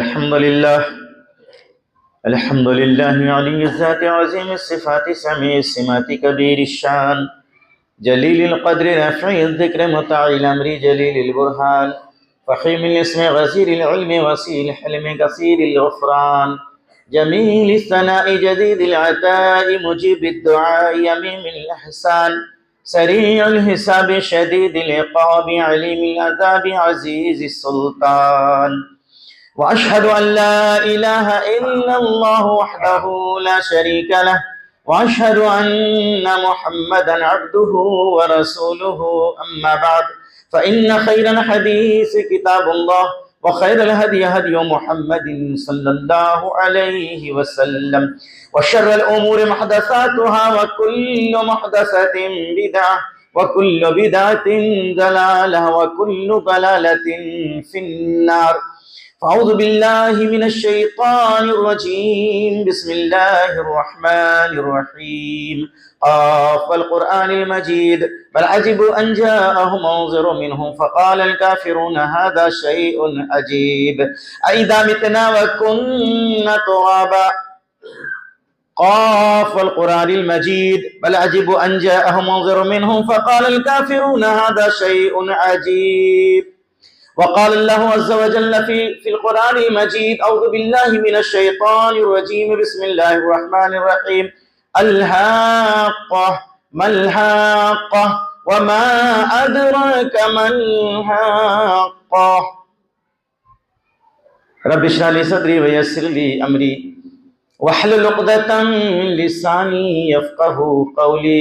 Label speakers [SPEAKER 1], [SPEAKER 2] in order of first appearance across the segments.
[SPEAKER 1] الحمد لله علي الذات عظيم الصفات سميع السمات كبير الشان جليل القدر رفيع الذكر مطاع الأمر جليل البرهان فخيم الاسم غزير العلم وسيل الحلم قصير الغفران جميل الثناء جديد العطاء مجيب الدعاء يميم الإحسان سريع الحساب شديد العقاب عليم العذاب عزيز السلطان وأشهد أن لا إله إلا الله وحده لا شريك له وأشهد أن محمدا عبده ورسوله أما بعد فإن خير الحديث كتاب الله وخير الهدي هدي محمد صلى الله عليه وسلم وشر الأمور محدثاتها وكل محدثة بدعة وكل بدعة ضلالة وكل ضلالة في النار أعوذ بالله من الشيطان الرجيم بسم الله الرحمن الرحيم والقرآن المجيد بل عجبوا أن جاءهم منذر منهم فقال الكافرون هذا شيء عجيب أإذا متنا وكنا ترابا والقرآن المجيد بل عجبوا أن جاءهم منذر منهم فقال الكافرون هذا شيء عجيب وقال الله عز وجل في القرآن المجيد أعوذ بالله من الشيطان الرجيم بسم الله الرحمن الرحيم الحاقة ما الحاقة وما أدراك ما الحاقة رب اشرح لي صدري ويسر لي أمري واحلل عقدة من لساني يفقهوا قولي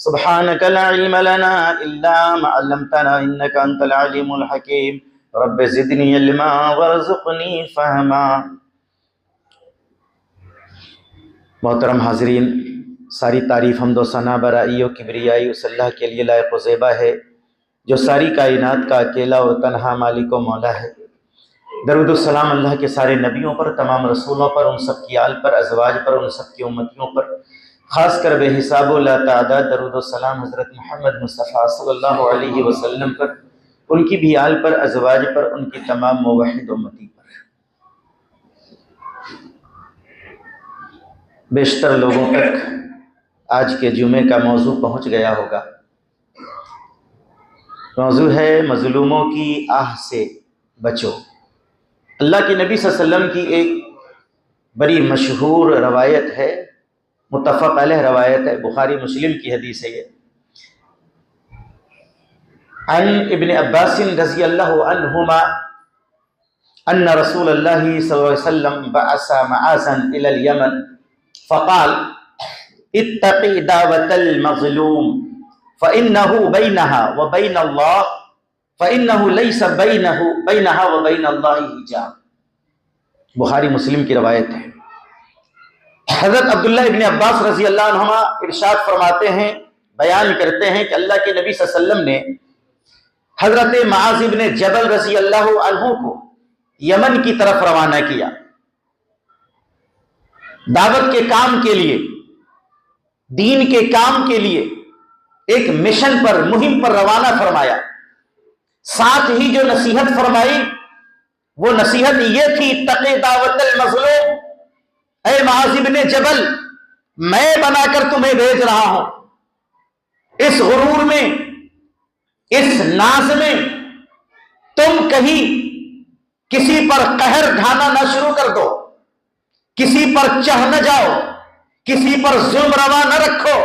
[SPEAKER 1] سبحانك لا علم لنا إلا ما علمتنا إنك أنت العليم الحكيم رب زدنی علما ورزقنی فہما۔ محترم حاضرین، ساری تعریف حمد و ثنا برائی و کبریائی اس اللہ کے لیے لائق و زیبا ہے جو ساری کائنات کا اکیلا اور تنہا مالک و مولا ہے۔ درود و سلام اللہ کے سارے نبیوں پر، تمام رسولوں پر، ان سب کی آل پر، ازواج پر، ان سب کی امتیوں پر، خاص کر بے حساب و لا تعداد درود و سلام حضرت محمد مصطفیٰ صلی اللہ علیہ وسلم پر، ان کی بھی آل پر، ازواج پر، ان کی تمام موحد امتی پر۔ بیشتر لوگوں تک آج کے جمعے کا موضوع پہنچ گیا ہوگا۔ موضوع ہے مظلوموں کی آہ سے بچو۔ اللہ کے نبی صلی اللہ علیہ وسلم کی ایک بڑی مشہور روایت ہے، متفق علیہ روایت ہے، بخاری مسلم کی حدیث ہے یہ۔ عن ابن عباس رضی اللہ عنہما ان رسول اللہ صلی اللہ علیہ وسلم بعث معاذا الى اليمن فقال اتق دعوة المظلوم فإنه بينها وبين الله فإنه ليس بينها وبين الله حجاب۔ بخاری مسلم کی روایت ہے۔ حضرت عبداللہ ابن عباس رضی اللہ عنہما ارشاد فرماتے ہیں، بیان کرتے ہیں کہ اللہ کے نبی صلی اللہ علیہ وسلم نے حضرت معاذ ابن جبل رضی اللہ عنہ کو یمن کی طرف روانہ کیا، دعوت کے کام کے لیے، دین کے کام کے لیے ایک مشن پر، مہم پر روانہ فرمایا۔ ساتھ ہی جو نصیحت فرمائی وہ نصیحت یہ تھی، اتقِ دعوت المظلوم، اے معاذ ابن جبل، میں بنا کر تمہیں بھیج رہا ہوں، اس غرور میں، اس ناز میں تم کہیں کسی پر قہر ڈھانا نہ شروع کر دو، کسی پر چڑھ نہ جاؤ، کسی پر ظلم روا نہ رکھو۔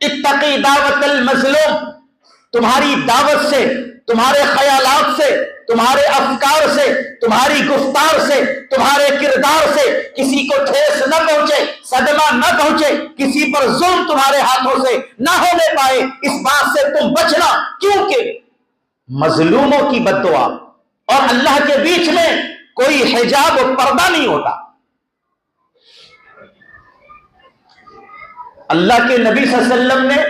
[SPEAKER 1] اتقی دعوت المظلوم، تمہاری دعوت سے، تمہارے خیالات سے، تمہارے افکار سے، تمہاری گفتار سے، تمہارے کردار سے کسی کو ٹھیس نہ پہنچے، صدمہ نہ پہنچے، کسی پر ظلم تمہارے ہاتھوں سے نہ ہونے پائے، اس بات سے تم بچنا، کیونکہ مظلوموں کی بد دعا اور اللہ کے بیچ میں کوئی حجاب و پردہ نہیں ہوتا۔ اللہ کے نبی صلی اللہ علیہ وسلم نے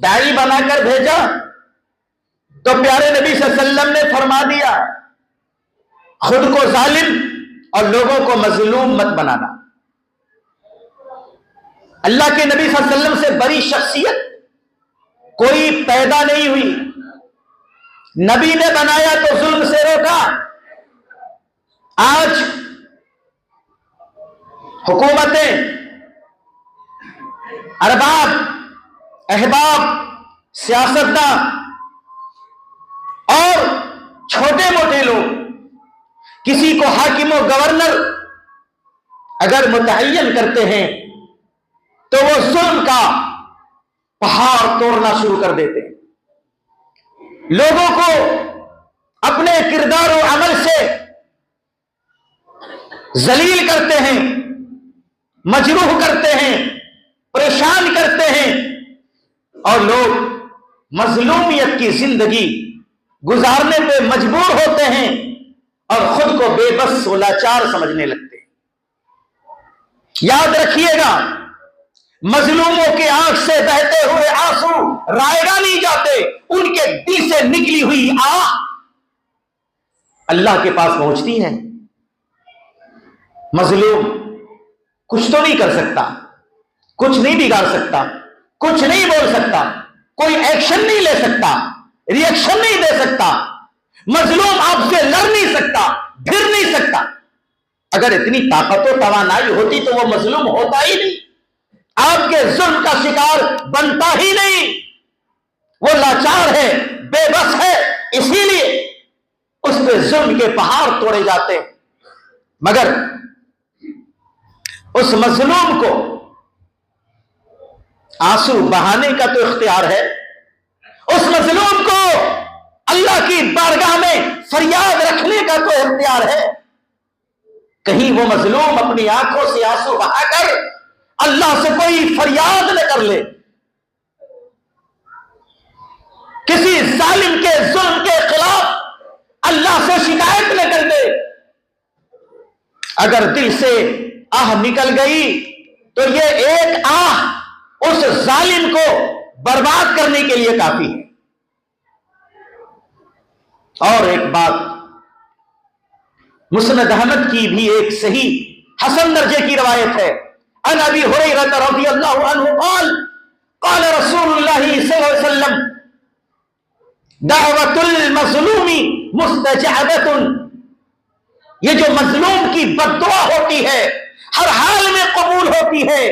[SPEAKER 1] داعی بنا کر بھیجا تو پیارے نبی صلی اللہ علیہ وسلم نے فرما دیا، خود کو ظالم اور لوگوں کو مظلوم مت بنانا۔ اللہ کے نبی صلی اللہ علیہ وسلم سے بڑی شخصیت کوئی پیدا نہیں ہوئی، نبی نے بنایا تو ظلم سے روکا۔ آج حکومتیں، ارباب، احباب، سیاستداں اور چھوٹے موٹے لوگ کسی کو حاکم و گورنر اگر متعین کرتے ہیں تو وہ ظلم کا پہاڑ توڑنا شروع کر دیتے ہیں، لوگوں کو اپنے کردار و عمل سے ذلیل کرتے ہیں، مجروح کرتے ہیں، پریشان کرتے ہیں، اور لوگ مظلومیت کی زندگی گزارنے پہ مجبور ہوتے ہیں اور خود کو بے بس و لاچار سمجھنے لگتے ہیں۔ یاد رکھیے گا، مظلوموں کے آنکھ سے بہتے ہوئے آنسو رائگاں نہیں جاتے، ان کے دل سے نکلی ہوئی آہ اللہ کے پاس پہنچتی ہے۔ مظلوم کچھ تو نہیں کر سکتا، کچھ نہیں بگاڑ سکتا، کچھ نہیں بول سکتا، کوئی ایکشن نہیں لے سکتا، ریئیکشن نہیں دے سکتا، مظلوم آپ سے لڑ نہیں سکتا، پھر نہیں سکتا۔ اگر اتنی طاقت و توانائی ہوتی تو وہ مظلوم ہوتا ہی نہیں، آپ کے ظلم کا شکار بنتا ہی نہیں۔ وہ لاچار ہے، بے بس ہے، اسی لیے اس پہ ظلم کے پہاڑ توڑے جاتے ہیں۔ مگر اس مظلوم کو آنسو بہانے کا تو اختیار ہے، اس مظلوم کو اللہ کی بارگاہ میں فریاد رکھنے کا تو اختیار ہے۔ کہیں وہ مظلوم اپنی آنکھوں سے آنسو بہا کر اللہ سے کوئی فریاد نہ کر لے، کسی ظالم کے ظلم کے خلاف اللہ سے شکایت نہ کر دے۔ اگر دل سے آہ نکل گئی تو یہ ایک آہ اس ظالم کو برباد کرنے کے لیے کافی ہے۔ اور ایک بات، مسند احمد کی بھی ایک صحیح حسن درجے کی روایت ہے، عن ابی ہریرہ رضی اللہ عنہ قال قال رسول اللہ صلی اللہ علیہ وسلم دعوت المظلوم مستجابۃ، یہ جو مظلوم کی بد دعا ہوتی ہے ہر حال میں قبول ہوتی ہے،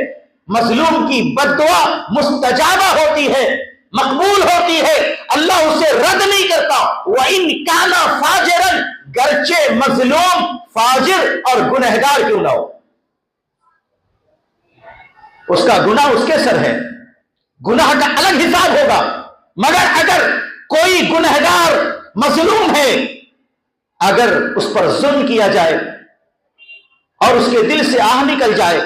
[SPEAKER 1] مظلوم کی بد دعا مستجابہ ہوتی ہے، مقبول ہوتی ہے، اللہ اسے رد نہیں کرتا۔ وَإِنْ كَانَ فَاجِرًا، گرچہ مظلوم فاجر اور گنہگار کیوں نہ ہو، اس کا گناہ اس کے سر ہے، گناہ کا الگ حساب ہوگا۔ مگر اگر کوئی گنہگار مظلوم ہے، اگر اس پر ظلم کیا جائے اور اس کے دل سے آہ نکل جائے،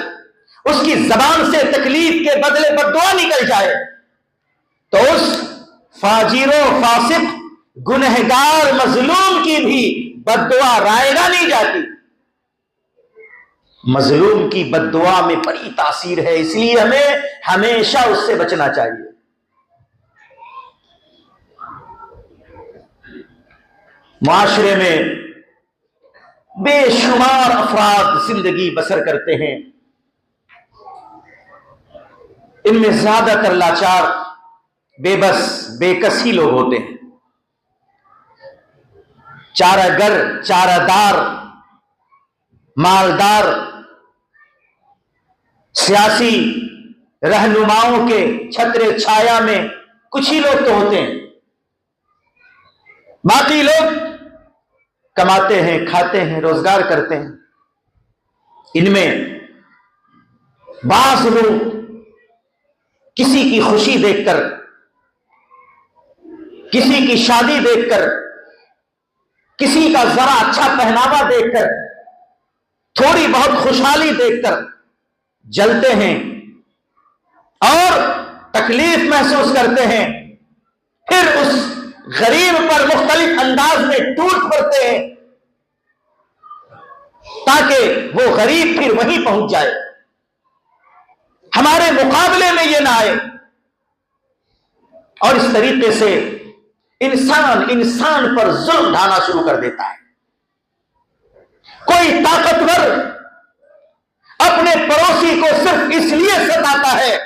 [SPEAKER 1] اس کی زبان سے تکلیف کے بدلے بد دعا نکل جائے، تو اس فاجر و فاسق گنہگار مظلوم کی بھی بد دعا رائگاں نہیں جاتی۔ مظلوم کی بد دعا میں بڑی تاثیر ہے، اس لیے ہمیں ہمیشہ اس سے بچنا چاہیے۔ معاشرے میں بے شمار افراد زندگی بسر کرتے ہیں، ان میں زیادہ تر لاچار، بے بس، بے کس ہی لوگ ہوتے ہیں۔ چارہ گر، چارہ دار، مالدار، سیاسی رہنماؤں کے چھتر چھایا میں کچھ ہی لوگ تو ہوتے ہیں، باقی لوگ کماتے ہیں، کھاتے ہیں، روزگار کرتے ہیں۔ ان میں بعض لوگ کسی کی خوشی دیکھ کر، کسی کی شادی دیکھ کر، کسی کا ذرا اچھا پہناوا دیکھ کر، تھوڑی بہت خوشحالی دیکھ کر جلتے ہیں اور تکلیف محسوس کرتے ہیں، پھر اس غریب پر مختلف انداز میں ٹوٹ پڑتے ہیں تاکہ وہ غریب پھر وہیں پہنچ جائے، ہمارے مقابلے میں یہ نہ آئے۔ اور اس طریقے سے انسان پر ظلم ڈھانا شروع کر دیتا ہے۔ کوئی طاقتور اپنے پڑوسی کو صرف اس لیے ستاتا ہے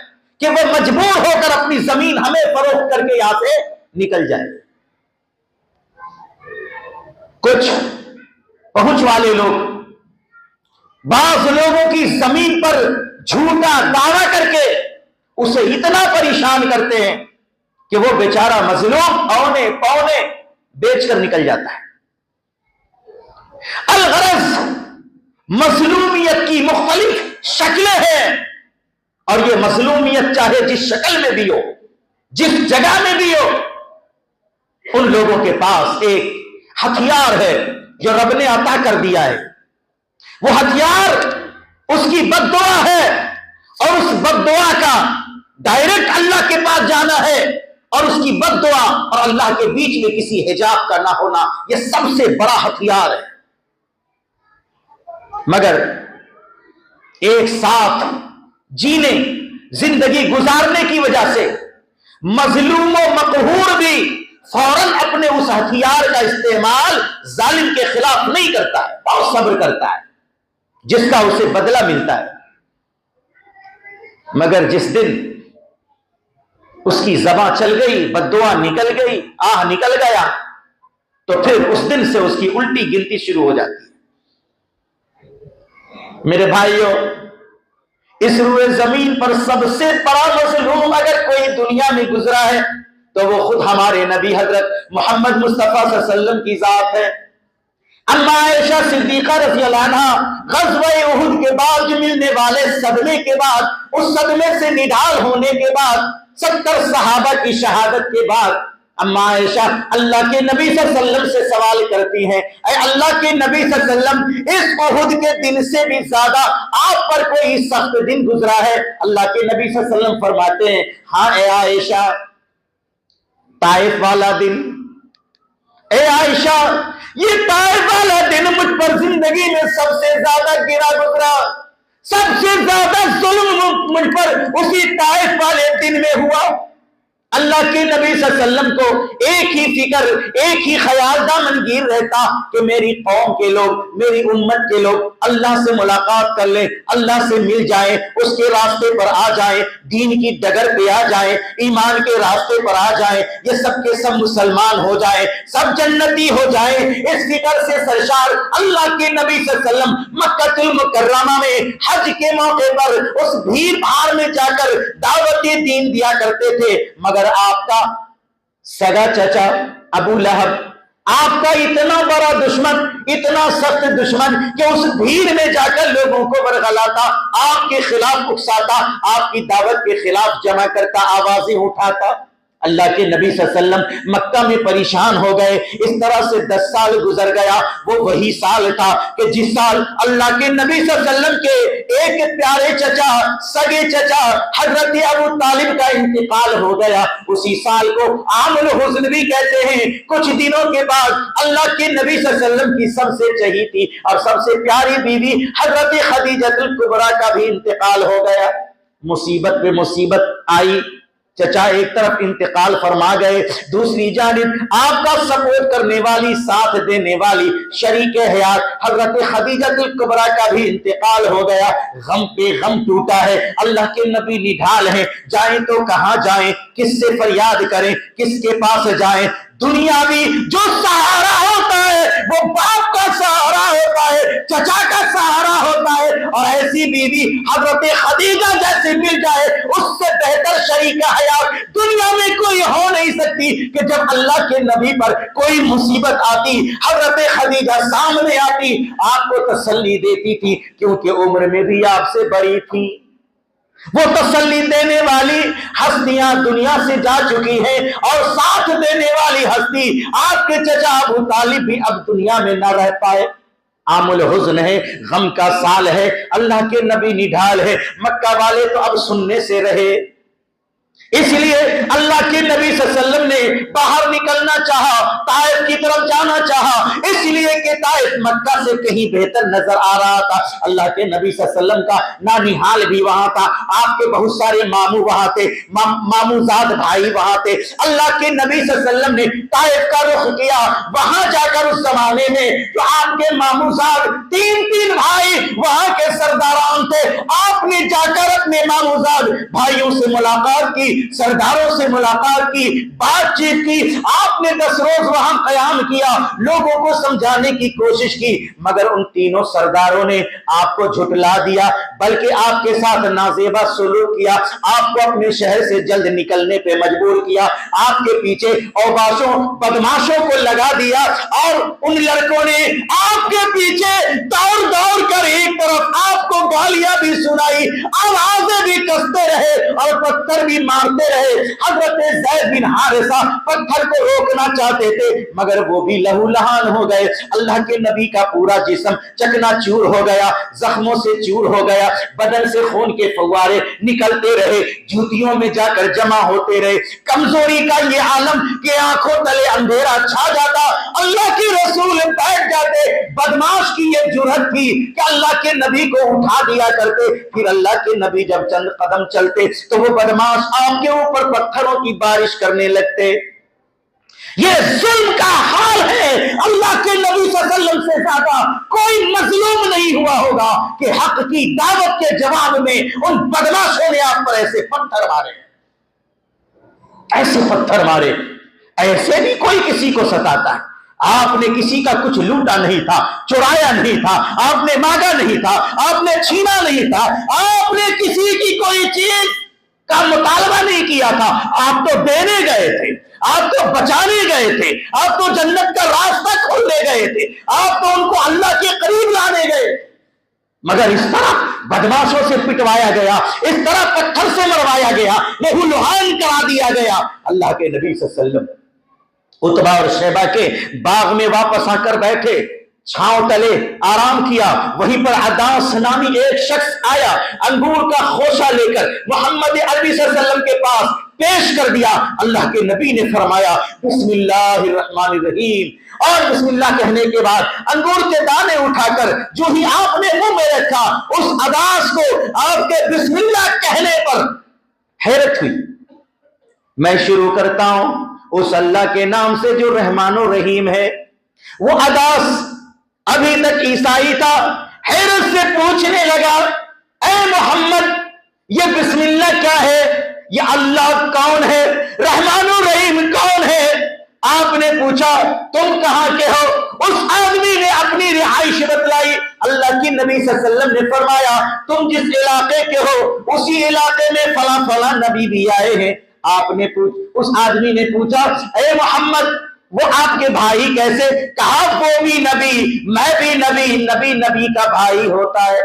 [SPEAKER 1] کہ وہ مجبور ہو کر اپنی زمین ہمیں فروخت کر کے یہاں سے نکل جائے۔ کچھ پہنچ والے لوگ بعض لوگوں کی زمین پر جھوٹا دعویٰ کر کے اسے اتنا پریشان کرتے ہیں کہ وہ بیچارہ مظلوم اونے پونے بیچ کر نکل جاتا ہے۔ الغرض مظلومیت کی مختلف شکلیں ہیں، اور یہ مظلومیت چاہے جس شکل میں بھی ہو، جس جگہ میں بھی ہو، ان لوگوں کے پاس ایک ہتھیار ہے جو رب نے عطا کر دیا ہے۔ وہ ہتھیار اس کی بد دعا ہے، اور اس بد دعا کا ڈائریکٹ اللہ کے پاس جانا ہے، اور اس کی بد دعا اور اللہ کے بیچ میں کسی حجاب کا نہ ہونا، یہ سب سے بڑا ہتھیار ہے۔ مگر ایک ساتھ جینے زندگی گزارنے کی وجہ سے مظلوم و مقہور بھی فوراً اپنے اس ہتھیار کا استعمال ظالم کے خلاف نہیں کرتا ہے، بہت صبر کرتا ہے جس کا اسے بدلہ ملتا ہے۔ مگر جس دن اس کی زبان چل گئی، بد دعا نکل گئی، آہ نکل گیا، تو پھر اس دن سے اس کی الٹی گنتی شروع ہو جاتی ہے۔ میرے بھائیوں، اس روئے زمین پر سب سے بڑا مظلوم اگر کوئی دنیا میں گزرا ہے تو وہ خود ہمارے نبی حضرت محمد مصطفیٰ صلی اللہ علیہ وسلم کی ذات ہے۔ اما عائشہ صدیقہ رضی اللہ عنہا غزوہ احد کے بعد ملنے والے صدمے کے بعد، اس صدمے سے نڈال ہونے کے بعد، 70 صحابہ کی شہادت کے بعد، اما عائشہ اللہ کے نبی صلی اللہ علیہ وسلم سے سوال کرتی ہیں، اے اللہ کے نبی صلی اللہ علیہ وسلم، اس احد کے دن سے بھی زیادہ آپ پر کوئی سخت دن گزرا ہے؟ اللہ کے نبی صلی اللہ علیہ وسلم فرماتے ہیں، ہاں اے عائشہ، طائف والا دن۔ اے عائشہ، یہ طائف والا دن مجھ پر زندگی میں سب سے زیادہ گرا گزرا، سب سے زیادہ ظلم مجھ پر اسی طائف والے دن میں ہوا۔ اللہ کے نبی صلی اللہ علیہ وسلم کو ایک ہی فکر، ایک ہی خیال دامنگیر رہتا کہ میری قوم کے لوگ، میری امت کے لوگ اللہ سے ملاقات کر لیں، اللہ سے مل جائیں، اس کے راستے پر آ جائیں، دین کی ڈگر پہ آ جائیں، ایمان کے راستے پر آ جائیں، یہ سب کے سب مسلمان ہو جائیں، سب جنتی ہو جائیں۔ اس فکر سے سرشار اللہ کے نبی صلی اللہ علیہ وسلم مکہ المکرمہ میں حج کے موقع پر اس بھیڑ بھاڑ میں جا کر دعوت دین دیا کرتے تھے، مگر آپ کا سگا چچا ابو لہب، آپ کا اتنا بڑا دشمن، اتنا سخت دشمن کہ اس بھیڑ میں جا کر لوگوں کو ورغلاتا، آپ کے خلاف اکساتا، آپ کی دعوت کے خلاف جمع کرتا، آوازیں اٹھاتا۔ اللہ کے نبی صلی اللہ علیہ وسلم مکہ میں پریشان ہو گئے۔ اس طرح سے 10 سال گزر گیا۔ وہ وہی سال تھا کہ جس سال اللہ کے نبی صلی اللہ علیہ وسلم کے ایک پیارے چچا، سگے چچا حضرت ابو طالب کا انتقال ہو گیا۔ اسی سال کو عام الحزن بھی کہتے ہیں۔ کچھ دنوں کے بعد اللہ کے نبی صلی اللہ علیہ وسلم کی سب سے چہیتی اور سب سے پیاری بیوی حضرت خدیجہ الکبریٰ کا بھی انتقال ہو گیا۔ مصیبت پہ مصیبت آئی۔ چچا ایک طرف انتقال فرما گئے، دوسری جانب آپ کا سپورٹ کرنے والی، ساتھ دینے والی، شریک حیات حضرت خدیجہ الکبریٰ کا بھی انتقال ہو گیا۔ غم پہ غم ٹوٹا ہے۔ اللہ کے نبی نڈھال ہیں، جائیں تو کہاں جائیں، کس سے فریاد کریں، کس کے پاس جائیں؟ دنیاوی جو سہارا ہوتا ہے وہ باپ کا سہارا ہوتا ہے، چچا کا سہارا ہوتا ہے، اور ایسی بیوی حضرت خدیجہ جیسے مل جائے اس سے بہتر شریک حیات دنیا میں کوئی ہو نہیں سکتی۔ کہ جب اللہ کے نبی پر کوئی مصیبت آتی، حضرت خدیجہ سامنے آتی، آپ کو تسلی دیتی تھی کیونکہ عمر میں بھی آپ سے بڑی تھی۔ وہ تسلی دینے والی ہستیاں دنیا سے جا چکی ہیں، اور ساتھ دینے والی ہستی آپ کے چچا ابو طالب بھی اب دنیا میں نہ رہ پائے۔ عام الحزن ہے، غم کا سال ہے، اللہ کے نبی نڈھال ہے۔ مکہ والے تو اب سننے سے رہے، اس لیے اللہ کے نبی صلی اللہ علیہ وسلم نے باہر نکلنا چاہا، طائف کی طرف جانا چاہا، اس لیے کہ طائف مکہ سے کہیں بہتر نظر آ رہا تھا۔ اللہ کے نبی صلی اللہ علیہ وسلم کا نانیحال بھی وہاں تھا، آپ کے بہت سارے ماموں وہاں تھے، ماموزاد بھائی وہاں تھے۔ اللہ کے نبی صلی اللہ علیہ وسلم نے طائف کا رخ کیا۔ وہاں جا کر اس زمانے میں جو آپ کے ماموزاد 3 بھائی وہاں کے سرداران تھے، آپ نے جا کر اپنے ماموزاد بھائیوں سے ملاقات کی، سرداروں سے ملاقات کی، بات چیت کی، آپ نے 10 روز وہاں قیام کیا، لوگوں کو سمجھانے کی کوشش کی، مگر ان تینوں سرداروں نے آپ کو جھٹلا دیا، بلکہ آپ کے ساتھ نازیبا سلوک کیا، آپ کو اپنے شہر سے جلد نکلنے پہ مجبور کیا، آپ کے پیچھے اوباشوں بدماشوں کو لگا دیا، اور ان لڑکوں نے آپ کے پیچھے دوڑ دوڑ کر ایک طرف آپ کو گالیاں بھی سنائی، آوازیں بھی کستے رہے اور پتھر بھی مارتے رہے۔ حضرت زید بن حارثہ پتھر کو روکنا چاہتے تھے مگر وہ بھی لہو لہان ہو گئے۔ اللہ کے نبی کا پورا جسم چکنا چور ہو گیا، زخموں سے چور ہو گیا، بدن سے خون کے فوارے نکلتے رہے، جوتیوں میں جا کر جمع ہوتے رہے۔ کمزوری کا یہ عالم کہ آنکھوں تلے اندھیرا چھا جاتا، اللہ کے رسول بیٹھ جاتے۔ بدماش کی یہ جرأت تھی کہ اللہ کے نبی کو اٹھا دیا کرتے، پھر اللہ کے نبی جب چند قدم چلتے تو وہ بدماش آپ کے اوپر پتھروں کی بارش کرنے لگتے۔ یہ ظلم کا حال ہے۔ اللہ کے نبی صلی اللہ علیہ وسلم سے زیادہ کوئی مظلوم نہیں ہوا ہوگا کہ حق کی دعوت کے جواب میں ان بدماشوں نے آپ پر ایسے پتھر مارے، ایسے پتھر مارے۔ ایسے بھی کوئی کسی کو ستاتا ہے؟ آپ نے کسی کا کچھ لوٹا نہیں تھا، چرایا نہیں تھا، آپ نے مانگا نہیں تھا، آپ نے چھینا نہیں تھا، آپ نے کسی کی کوئی چیز کا مطالبہ نہیں کیا تھا، آپ تو دینے گئے تھے، آپ تو بچانے گئے تھے، آپ تو جنت کا راستہ کھولنے گئے تھے، آپ تو ان کو اللہ کے قریب لانے گئے، مگر اس طرح بدماشوں سے پٹوایا گیا، اس طرح پتھر سے مروایا گیا، لہو لہان کرا دیا گیا۔ اللہ کے نبی صلی اللہ علیہ وسلم عتبہ اور شیبہ کے باغ میں واپس آ کر بیٹھے، چھاؤں تلے آرام کیا، وہیں پر عداس نامی ایک شخص آیا، انگور کا خوشہ لے کر محمد عربی صلی اللہ علیہ وسلم کے پاس پیش کر دیا۔ اللہ کے نبی نے فرمایا بسم اللہ الرحمن الرحیم، اور بسم اللہ کہنے کے بعد انگور کے دانے اٹھا کر جو ہی آپ نے منہ میں رکھا، اس عداس کو آپ کے بسم اللہ کہنے پر حیرت ہوئی۔ میں شروع کرتا ہوں اس اللہ کے نام سے جو رحمان و رحیم ہے۔ وہ عداس ابھی تک عیسائی تھا، حیرت سے پوچھنے لگا اے محمد یہ بسم اللہ کیا ہے، یہ اللہ کون ہے، رحمان و رحیم کون ہے؟ آپ نے پوچھا تم کہاں کے ہو؟ اس آدمی نے اپنی رہائش بتلائی۔ اللہ کی نبی صلی اللہ علیہ وسلم نے فرمایا تم جس علاقے کے ہو اسی علاقے میں فلاں فلاں نبی بھی آئے ہیں۔ آپ نے اس آدمی نے پوچھا اے محمد وہ آپ کے بھائی کیسے؟ کہا وہ بھی نبی، میں بھی نبی، نبی نبی کا بھائی ہوتا ہے۔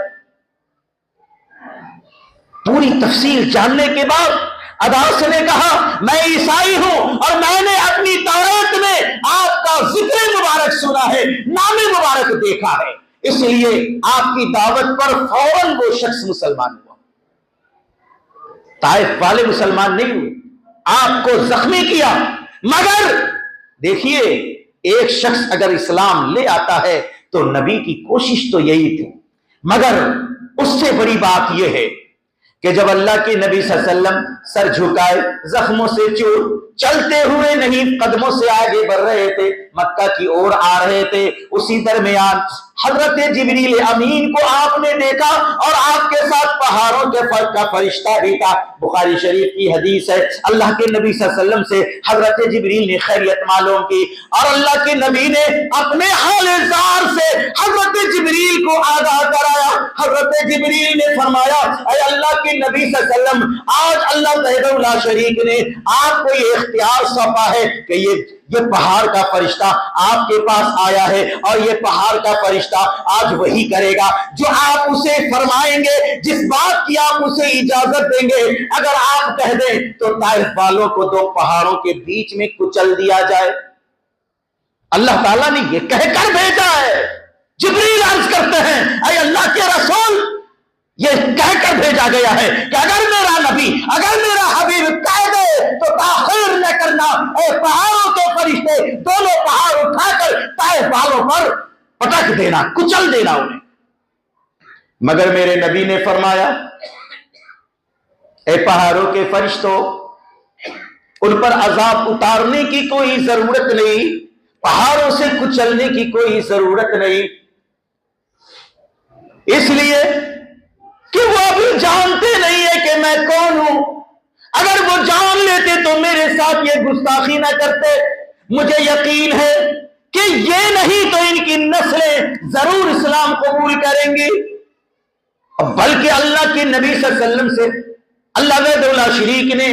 [SPEAKER 1] پوری تفصیل جاننے کے بعد عداس نے کہا میں عیسائی ہوں اور میں نے اپنی توریت میں آپ کا ذکر مبارک سنا ہے، نام مبارک دیکھا ہے، اس لیے آپ کی دعوت پر فوراً وہ شخص مسلمان ہوا۔ طائف والے مسلمان نہیں ہوئے، آپ کو زخمی کیا، مگر دیکھیے ایک شخص اگر اسلام لے آتا ہے تو نبی کی کوشش تو یہی تھی، مگر اس سے بڑی بات یہ ہے کہ جب اللہ کے نبی صلی اللہ علیہ وسلم سر جھکائے، زخموں سے چور، چلتے ہوئے نہیں قدموں سے آگے بڑھ رہے تھے، مکہ کی اور آ رہے تھے، اسی درمیان حضرت جبریل امین کو آپ نے دیکھا اور آپ کے ساتھ پہاڑوں کے فرق کا فرشتہ بھی تھا۔ بخاری شریف کی حدیث ہے، اللہ کے نبی صلی اللہ علیہ وسلم سے حضرت جبریل نے خیریت معلوم کی اور اللہ کے نبی نے اپنے حال زار سے حضرت جبریل کو آگاہ کرایا۔ حضرت جبریل نے فرمایا اے اللہ کے نبی صلی اللہ علیہ وسلم آج اللہ وحدہ لا شریک نے آپ کو یہ اختیار سونپا ہے کہ یہ پہاڑ کا فرشتہ آپ کے پاس آیا ہے اور یہ پہاڑ کا فرشتہ آج وہی کرے گا جو آپ اسے فرمائیں گے، جس بات کی آپ اسے اجازت دیں گے۔ اگر آپ کہہ دیں تو طائف والوں کو دو پہاڑوں کے بیچ میں کچل دیا جائے۔ اللہ تعالیٰ نے یہ کہہ کر بھیجا ہے۔ جبریل عرض کرتے ہیں اے اللہ کے رسول یہ کہہ کر بھیجا گیا ہے کہ اگر میرا نبی، اگر میرا حبیب کہہ دے تو تاخیر نہ کرنا، اے پہاڑوں کے فرشتے دونوں پہاڑ اٹھا کر طائف والوں پر پٹک دینا، کچل دینا انہیں۔ مگر میرے نبی نے فرمایا اے پہاڑوں کے فرشتوں ان پر عذاب اتارنے کی کوئی ضرورت نہیں، پہاڑوں سے کچلنے کی کوئی ضرورت نہیں، اس لیے کہ وہ ابھی جانتے نہیں ہے کہ میں کون ہوں۔ اگر وہ جان دیتے تو میرے ساتھ یہ گستاخی نہ کرتے. مجھے یقین ہے کہ یہ نہیں تو ان کی نسلیں ضرور اسلام قبول کریں گی. بلکہ اللہ کے نبی صلی اللہ علیہ وسلم سے اللہ وحدہ لا شریک نے،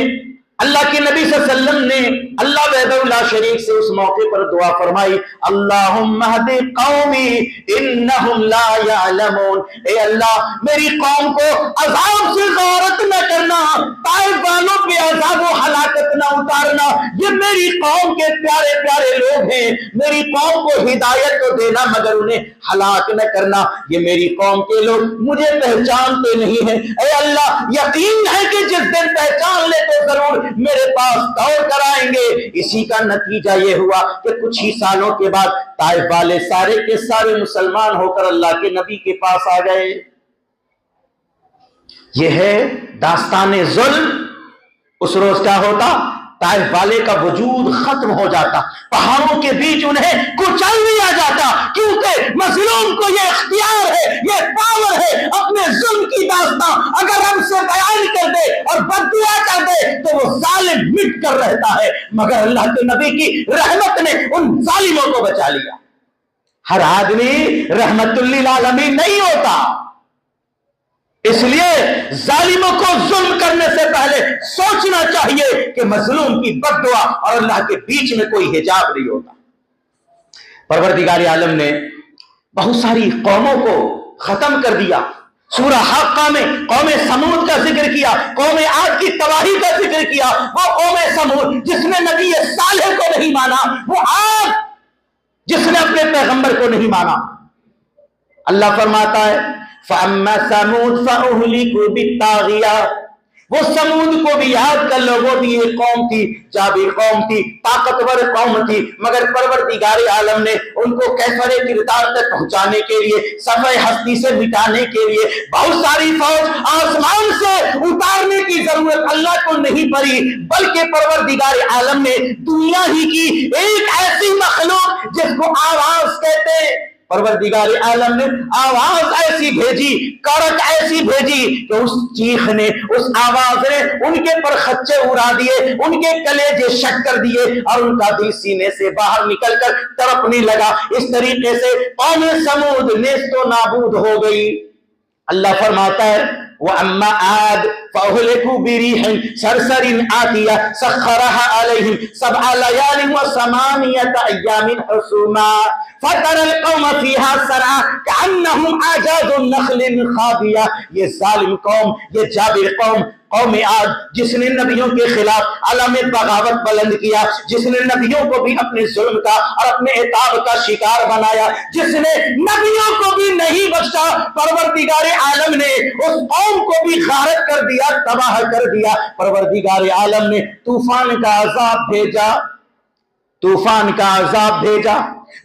[SPEAKER 1] اللہ کے نبی صلی اللہ علیہ وسلم نے اللہ وحدہ لا شریک سے اس موقع پر دعا فرمائی، اللہم اہد قومی انہم لا یعلمون. اے اللہ میری قوم کو عذاب سے غارت نہ کرنا، طائف والوں پہ عذاب و ہلاکت نہ اتارنا. یہ میری قوم کے پیارے پیارے لوگ ہیں، میری قوم کو ہدایت تو دینا مگر انہیں ہلاک نہ کرنا. یہ میری قوم کے لوگ مجھے پہچانتے نہیں ہیں. اے اللہ یقین ہے کہ جس دن پہچان لے تو ضرور میرے پاس دوڑ کر آئیں گے. اسی کا نتیجہ یہ ہوا کہ کچھ ہی سالوں کے بعد طائف والے سارے کے سارے مسلمان ہو کر اللہ کے نبی کے پاس آ گئے. یہ ہے داستان ظلم. اس روز کیا ہوتا؟ طائف والے کا وجود ختم ہو جاتا، پہاڑوں کے بیچ انہیں کچل دیا جاتا، کیونکہ مظلوم کو یہ اختیار ہے، یہ پاور ہے اپنے ظلم کی داستان اگر ہم سے بیان کر دے اور بددعا کر دے تو وہ ظالم مٹ کر رہتا ہے. مگر اللہ کے نبی کی رحمت نے ان ظالموں کو بچا لیا. ہر آدمی رحمت للعالمین نہیں ہوتا، اس لیے ظالموں کو ظلم کرنے سے پہلے سوچنا چاہیے کہ مظلوم کی بد دعا اور اللہ کے بیچ میں کوئی حجاب نہیں ہوتا. پروردگار عالم نے بہت ساری قوموں کو ختم کر دیا. سورہ حاقہ میں قوم سمود کا ذکر کیا، قوم عاد کی تباہی کا ذکر کیا. وہ قوم سمود جس نے نبی صالح کو نہیں مانا، وہ عاد جس نے اپنے پیغمبر کو نہیں مانا. اللہ فرماتا ہے فَأَمَّا ثَمُودُ فَأُهْلِكُوا بِالطَّاغِيَةِ. وہ سمود کو بھی یاد کر لو، وہ بھی ایک قوم تھی، جابر قوم تھی، طاقتور قوم تھی، مگر پروردگار عالم نے ان کو کیفر کردار تک پہنچانے کے لیے، صفحہ ہستی سے مٹانے کے لیے بہت ساری فوج آسمان سے اتارنے کی ضرورت اللہ کو نہیں پڑی، بلکہ پروردگار عالم نے دنیا ہی کی ایک ایسی مخلوق جس کو آواز کہتے ہیں، پروردگار عالم نے آواز ایسی بھیجی، کرک ایسی بھیجی کہ اس چیخ نے، اس آواز نے ان کے پر خچے اڑا دیے، ان کے کلیجے شک کر دیے اور ان کا دل سینے سے باہر نکل کر تڑپنے لگا. اس طریقے سے قوم سمود نیست و نابود ہو گئی. اللہ فرماتا ہے وَأَمَّا عَادٌ فَأُهْلِكُوا بِرِيحٍ صَرْصَرٍ عَاتِيَةٍ سَخَّرَهَا عَلَيْهِمْ 7 لَيَالٍ و8 أَيَّامٍ حُسُومًا فَتَرَى الْقَوْمَ فِيهَا سَرْعَىٰ كَأَنَّهُمْ أَعْجَازُ نَخْلٍ خَاوِيَةٍ. یہ ظالم قوم، یہ جابر قوم، قوم عاد جس نے نبیوں کے خلاف علم بغاوت بلند کیا، جس نے نبیوں کو بھی اپنے ظلم کا اور اپنے عتاب کا شکار بنایا، جس نے نبیوں کو بھی نہیں بخشا، پروردگار عالم نے اس قوم کو بھی غارت کر دیا، تباہ کر دیا. پروردگار عالم نے طوفان کا عذاب بھیجا، طوفان کا عذاب بھیجا.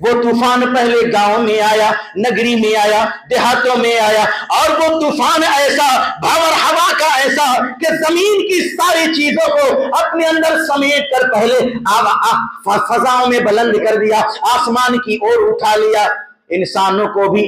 [SPEAKER 1] وہ طوفان پہلے گاؤں میں آیا، نگری میں آیا، دیہاتوں میں آیا، اور وہ طوفان ایسا بھاور ہوا کا ایسا کہ زمین کی ساری چیزوں کو اپنے اندر سمیٹ کر پہلے فضاؤں میں بلند کر دیا، آسمان کی اور اٹھا لیا. انسانوں کو بھی،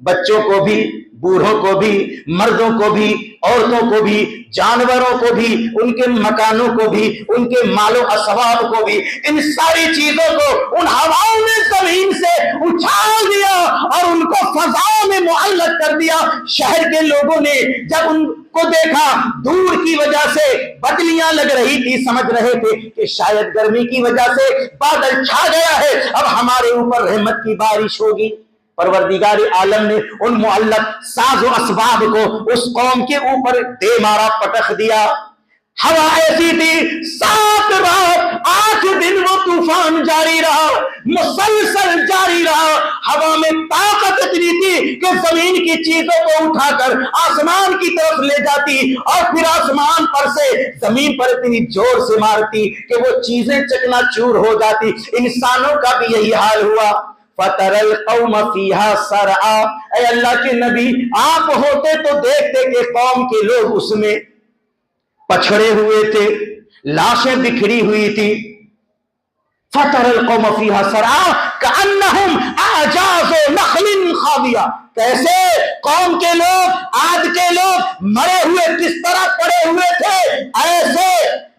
[SPEAKER 1] بچوں کو بھی، بوڑھوں کو بھی، مردوں کو بھی، عورتوں کو بھی، جانوروں کو بھی، ان کے مکانوں کو بھی، ان کے مال و اسباب کو بھی، ان ساری چیزوں کو ان ہواؤں نے زمین سے اچھال دیا اور ان کو فضاؤں میں معلق کر دیا. شہر کے لوگوں نے جب ان کو دیکھا، دور کی وجہ سے بدلیاں لگ رہی تھی، سمجھ رہے تھے کہ شاید گرمی کی وجہ سے بادل چھا گیا ہے، اب ہمارے اوپر رحمت کی بارش ہوگی. پروردگار عالم نے ان معلق ساز و اسباب کو اس قوم کے اوپر دے مارا، پٹخ دیا. ہوا ایسی تھی 7 رات 8 دن وہ طوفان جاری رہا، مسلسل جاری رہا. ہوا میں طاقت اتنی تھی کہ زمین کی چیزوں کو اٹھا کر آسمان کی طرف لے جاتی اور پھر آسمان پر سے زمین پر اتنی زور سے مارتی کہ وہ چیزیں چکنا چور ہو جاتی. انسانوں کا بھی یہی حال ہوا. فَتَرَى الْقَوْمَ فِيهَا سَرْعَىٰ. اے اللہ کے نبی آپ ہوتے تو دیکھتے کہ قوم کے لوگ اس میں پچھڑے ہوئے تھے، لاشیں بکھری ہوئی تھی. فَتَرَى الْقَوْمَ فِيهَا سَرْعَىٰ كَأَنَّهُمْ أَعْجَازُ نَخْلٍ خَاوِيَةٍ. کیسے قوم کے لوگ، عاد کے لوگ مرے ہوئے کس طرح پڑے ہوئے تھے، ایسے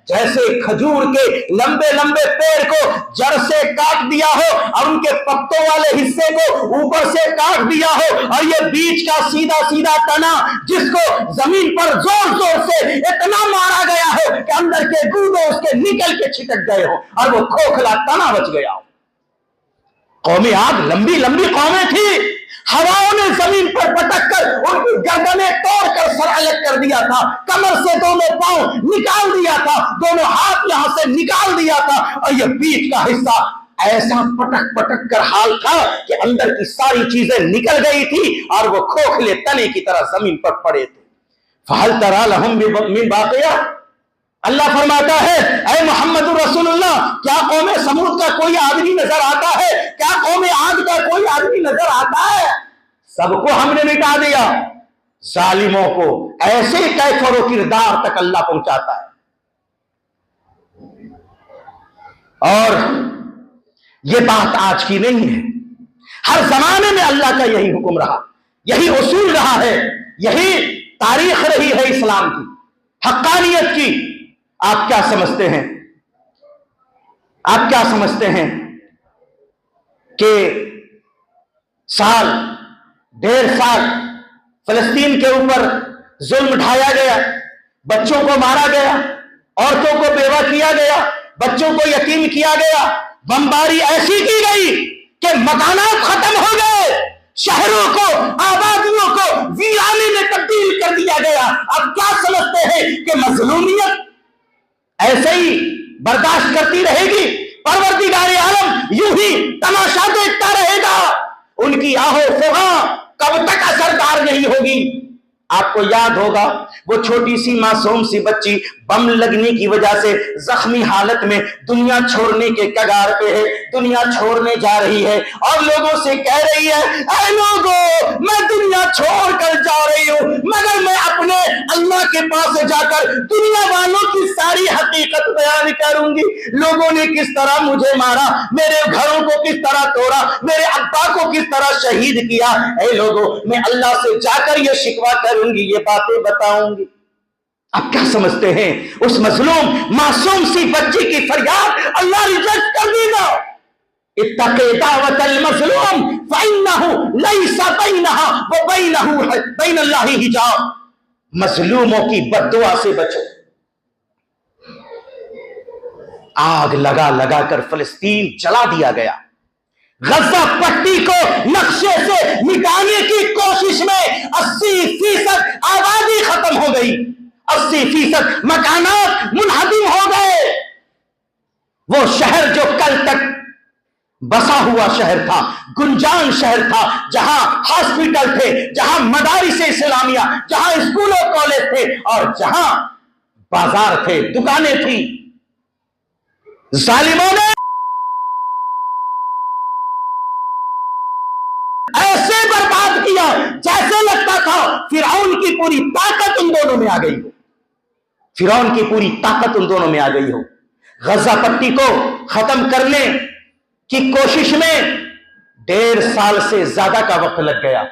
[SPEAKER 1] جیسے کھجور کے لمبے لمبے پیڑ کو جڑ سے کاٹ دیا ہو اور ان کے پتوں والے حصے کو اوپر سے کاٹ دیا ہو، اور یہ بیچ کا سیدھا سیدھا تنا جس کو زمین پر زور زور سے اتنا مارا گیا ہو کہ اندر کے گودے اس کے نکل کے چھٹک گئے ہو اور وہ کھوکھلا تنا بچ گیا ہو۔ قوم عاد لمبی لمبی قومیں تھی، ہواؤں نے زمین پر پٹک کر ان کی گردنیں توڑ کر سر الگ کر دیا تھا، کمر سے دونوں پاؤں نکال دیا تھا، دونوں ہاتھ یہاں سے نکال دیا تھا، اور یہ بیچ کا حصہ ایسا پٹک پٹک کر حال تھا کہ اندر کی ساری چیزیں نکل گئی تھی اور وہ کھوکھلے تنے کی طرح زمین پر پڑے تھے۔ فَهَلْ تَرَى لَهُم مِّن بَاقِيَةٍ، اللہ فرماتا ہے اے محمد رسول اللہ، کیا قوم سمود کا کوئی آدمی نظر آتا ہے؟ کیا قوم عاد کا کوئی آدمی نظر آتا ہے؟ سب کو ہم نے مٹا دیا، ظالموں کو ایسے کیفر و کردار تک اللہ پہنچاتا ہے۔ اور یہ بات آج کی نہیں ہے، ہر زمانے میں اللہ کا یہی حکم رہا، یہی اصول رہا ہے، یہی تاریخ رہی ہے اسلام کی، حقانیت کی۔ آپ کیا سمجھتے ہیں، آپ کیا سمجھتے ہیں کہ سال 1.5 سال فلسطین کے اوپر ظلم ڈھایا گیا، بچوں کو مارا گیا، عورتوں کو بیوہ کیا گیا، بچوں کو یتیم کیا گیا، بمباری ایسی کی گئی کہ مکانات ختم ہو گئے، شہروں کو آبادیوں کو ویرانے میں تبدیل کر دیا گیا۔ اب کیا سمجھتے ہیں کہ مظلومیت ایسے ہی برداشت کرتی رہے گی؟ پروردگار عالم یوں ہی تماشا دیکھتا رہے گا؟ ان کی آہو فغاں کب تک اثردار نہیں ہوگی؟ آپ کو یاد ہوگا وہ چھوٹی سی معصوم سی بچی بم لگنے کی وجہ سے زخمی حالت میں دنیا چھوڑنے کے کگار پہ ہے، دنیا چھوڑنے جا رہی ہے اور لوگوں سے کہہ رہی ہے اے لوگوں میں دنیا چھوڑ کر جا رہی ہوں، مگر میں اپنے اللہ کے پاس جا کر دنیا والوں کی ساری حقیقت بیان کروں گی۔ لوگوں نے کس طرح مجھے مارا، میرے گھروں کو کس طرح توڑا، میرے ابا کو کس طرح شہید کیا، اے لوگوں میں اللہ سے جا کر یہ شکوہ کروں گی، یہ باتیں بتاؤں گی۔ آپ کیا سمجھتے ہیں اس مظلوم معصوم سی بچی کی فریاد اللہ ریجیکٹ کر دے گا؟ اتق دعوت المظلوم فإنه ليس بينها وبين الله حجاب۔ مظلوموں کی بددعا سے بچو۔ آگ لگا لگا کر فلسطین جلا دیا گیا، غزہ پٹی کو نقشے سے مٹانے کی کوشش میں 80% آبادی ختم ہو گئی، 80% مکانات منہدم ہو گئے۔ وہ شہر جو کل تک بسا ہوا شہر تھا، گنجان شہر تھا، جہاں ہاسپٹل تھے، جہاں مدارس اسلامیہ، جہاں اسکول و کالج تھے اور جہاں بازار تھے، دکانیں تھی، ظالموں نے ایسے برباد کیا جیسے لگتا تھا فرعون کی پوری طاقت ان دونوں میں آ گئی ہو، فرعون کی پوری طاقت ان دونوں میں آ گئی ہو۔ غزہ پٹی کو ختم کرنے کی کوشش میں 1.5 سال سے زیادہ کا وقت لگ گیا۔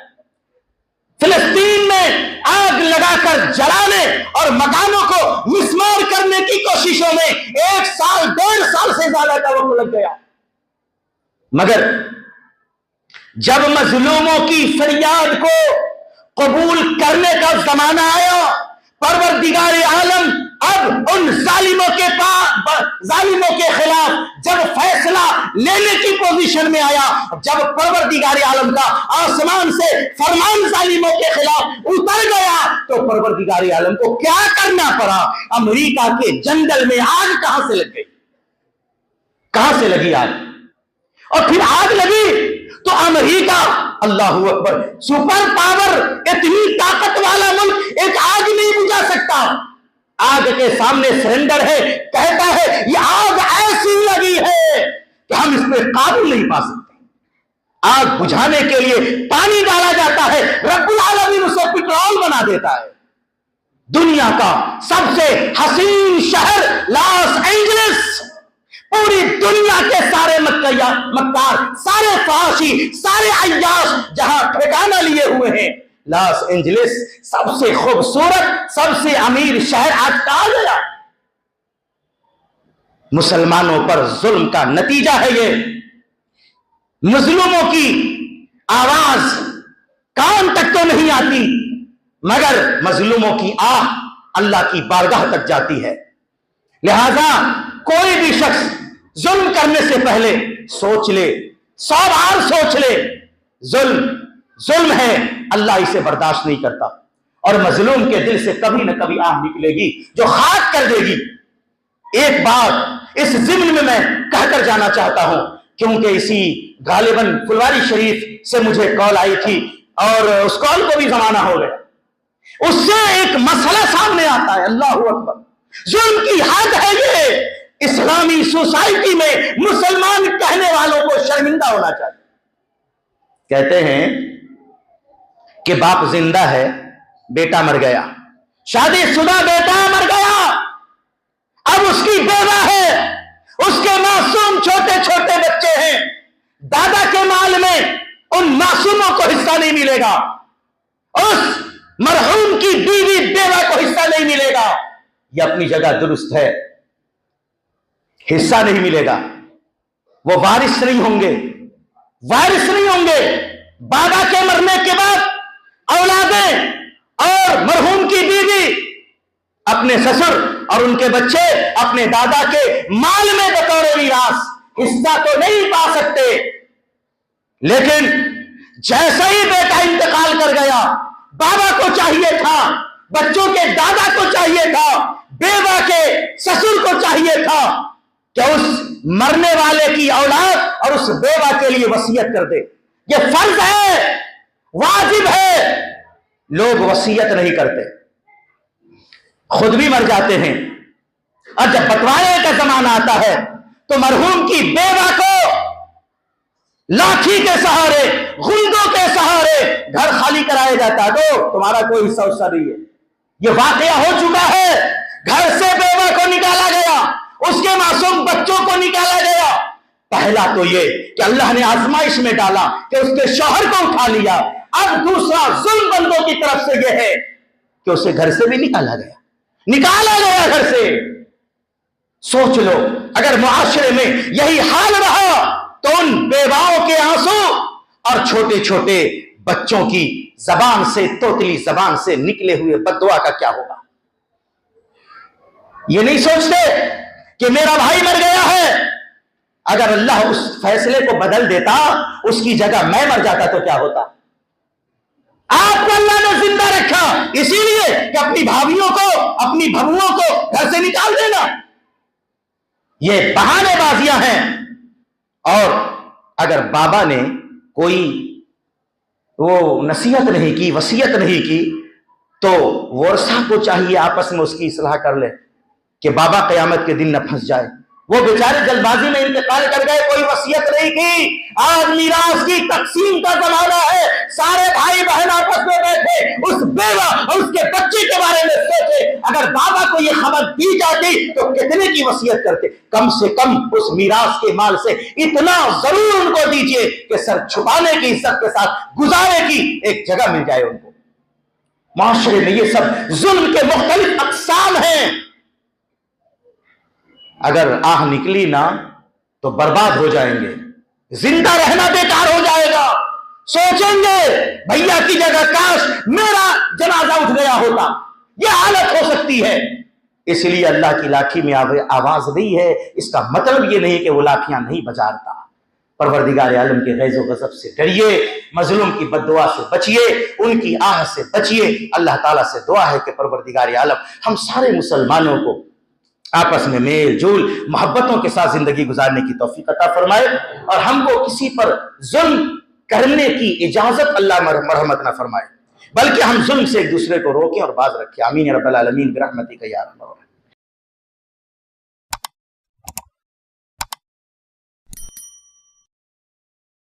[SPEAKER 1] فلسطین میں آگ لگا کر جلانے اور مکانوں کو مسمار کرنے کی کوششوں میں 1 سال 1.5 سال سے زیادہ کا وقت لگ گیا، مگر جب مظلوموں کی فریاد کو قبول کرنے کا زمانہ آیا، پروردگار عالم اب ان ظالموں کے خلاف جب فیصلہ لینے کی پوزیشن میں آیا، جب پروردگار عالم کا آسمان سے فرمان ظالموں کے خلاف اتر گیا، تو پروردگار عالم کو کیا کرنا پڑا؟ امریکہ کے جنگل میں آگ کہاں سے لگ گئی؟ کہاں سے لگی آگ؟ اور پھر آگ لگی تو امریکہ، اللہ اکبر، سپر پاور، اتنی طاقت والا ملک ایک آگ نہیں بجھا سکتا۔ آگ کے سامنے سرنڈر ہے، کہتا ہے یہ آگ ایسی لگی ہے کہ ہم اس پہ قابو نہیں پا سکتے۔ آگ بجھانے کے لیے پانی ڈالا جاتا ہے، رب العالمین اسے پٹرول بنا دیتا ہے۔ دنیا کا سب سے حسین شہر لاس اینجلس، پوری دنیا کے سارے مکار، سارے فحاشی، سارے عیاش جہاں ٹھکانہ لیے ہوئے ہیں، لاس اینجلس سب سے خوبصورت، سب سے امیر شہر آج کہا گیا۔ مسلمانوں پر ظلم کا نتیجہ ہے یہ. مظلوموں کی آواز کان تک تو نہیں آتی، مگر مظلوموں کی آہ اللہ کی بارگاہ تک جاتی ہے. لہذا کوئی بھی شخص ظلم کرنے سے پہلے سوچ لے، 100 بار سوچ لے. ظلم ہے، اللہ اسے برداشت نہیں کرتا، اور مظلوم کے دل سے کبھی نہ کبھی آہ نکلے گی جو خاک کر دے گی. ایک بات اس ضمن میں کہہ کر جانا چاہتا ہوں، کیونکہ اسی غالباً فلواری شریف سے مجھے کال آئی تھی اور اس کال کو بھی زمانہ ہو گیا. اس سے ایک مسئلہ سامنے آتا ہے. اللہ اکبر، ظلم کی حد ہے یہ. اسلامی سوسائٹی میں مسلمان کہنے والوں کو شرمندہ ہونا چاہیے. کہتے ہیں کہ باپ زندہ ہے، بیٹا مر گیا، شادی شدہ بیٹا مر گیا، اب اس کی بیوہ ہے، اس کے معصوم چھوٹے چھوٹے بچے ہیں. دادا کے مال میں ان معصوموں کو حصہ نہیں ملے گا، اس مرحوم کی بیوی بیوہ کو حصہ نہیں ملے گا. یہ اپنی جگہ درست ہے، حصہ نہیں ملے گا. وہ وارث نہیں ہوں گے، وارث نہیں ہوں گے. بابا کے مرنے کے بعد اولادیں اور مرحوم کی بیوی اپنے سسر اور ان کے بچے اپنے دادا کے مال میں بطور میراث حصہ تو نہیں پا سکتے. لیکن جیسا ہی بیٹا انتقال کر گیا، بابا کو چاہیے تھا، بچوں کے دادا کو چاہیے تھا، بیوہ کے سسر کو چاہیے تھا کہ اس مرنے والے کی اولاد اور اس بیوہ کے لیے وصیت کر دے. یہ فرض ہے، واجب ہے. لوگ وصیت نہیں کرتے، خود بھی مر جاتے ہیں، اور جب بٹوارے کا زمانہ آتا ہے تو مرحوم کی بیوہ کو لاٹھی کے سہارے، غلدوں کے سہارے گھر خالی کرایا جاتا ہے. تو تمہارا کوئی حصہ نہیں ہے. یہ واقعہ ہو چکا ہے. گھر سے بیوہ کو نکالا گیا، اس کے معصوم بچوں کو نکالا گیا. پہلا تو یہ کہ اللہ نے آزمائش میں ڈالا کہ اس کے شوہر کو اٹھا لیا. اب دوسرا ظلم بندوں کی طرف سے یہ ہے کہ اسے گھر سے بھی نکالا گیا گھر سے. سوچ لو، اگر معاشرے میں یہی حال رہا تو ان بیواؤں کے آنسو اور چھوٹے چھوٹے بچوں کی زبان سے، توتلی زبان سے نکلے ہوئے بددعا کا کیا ہوگا؟ یہ نہیں سوچتے کہ میرا بھائی مر گیا ہے، اگر اللہ اس فیصلے کو بدل دیتا، اس کی جگہ میں مر جاتا تو کیا ہوتا؟ آپ کو اللہ نے زندہ رکھا اسی لیے کہ اپنی بھابھیوں کو، اپنی بہوؤں کو گھر سے نکال دینا. یہ بہانے بازیاں ہیں. اور اگر بابا نے کوئی وہ نصیحت نہیں کی، وصیت نہیں کی، تو ورثہ کو چاہیے آپس میں اس کی اصلاح کر لے کہ بابا قیامت کے دن نہ پھنس جائے. وہ بیچارے جلد بازی میں انتقال کر گئے، کوئی وصیت نہیں کی. آج میراث کی تقسیم کا زمانہ ہے، سارے بھائی بہن آپس میں بیٹھے اس بیوہ اور اس کے بچے کے بارے میں سوچے. اگر بابا کو یہ خبر دی جاتی تو کتنے کی وصیت کرتے؟ کم سے کم اس میراث کے مال سے اتنا ضرور ان کو دیجئے کہ سر چھپانے کی عزت کے ساتھ گزارے کی ایک جگہ مل جائے ان کو. معاشرے میں یہ سب ظلم کے مختلف اقسام ہیں. اگر آہ نکلی نہ تو برباد ہو جائیں گے، زندہ رہنا بیکار ہو جائے گا. سوچیں گے بھیا کی جگہ کاش میرا جنازہ اٹھ گیا ہوتا. یہ حالت ہو سکتی ہے. اس لیے اللہ کی لاٹھی میں آواز نہیں ہے، اس کا مطلب یہ نہیں کہ وہ لاٹھیاں نہیں بجاتا. پروردگار عالم کے غیظ و غضب سے ڈریے، مظلوم کی بددعا سے بچیے، ان کی آہ سے بچیے. اللہ تعالیٰ سے دعا ہے کہ پروردگار عالم ہم سارے مسلمانوں کو آپس میں میل جول محبتوں کے ساتھ زندگی گزارنے کی توفیق عطا فرمائے، اور ہم کو کسی پر ظلم کرنے کی اجازت اللہ مرحمت نہ فرمائے، بلکہ ہم ظلم سے ایک دوسرے کو روکیں اور باز رکھیں. آمین رب العالمین برحمتک یا ارحم الراحمین.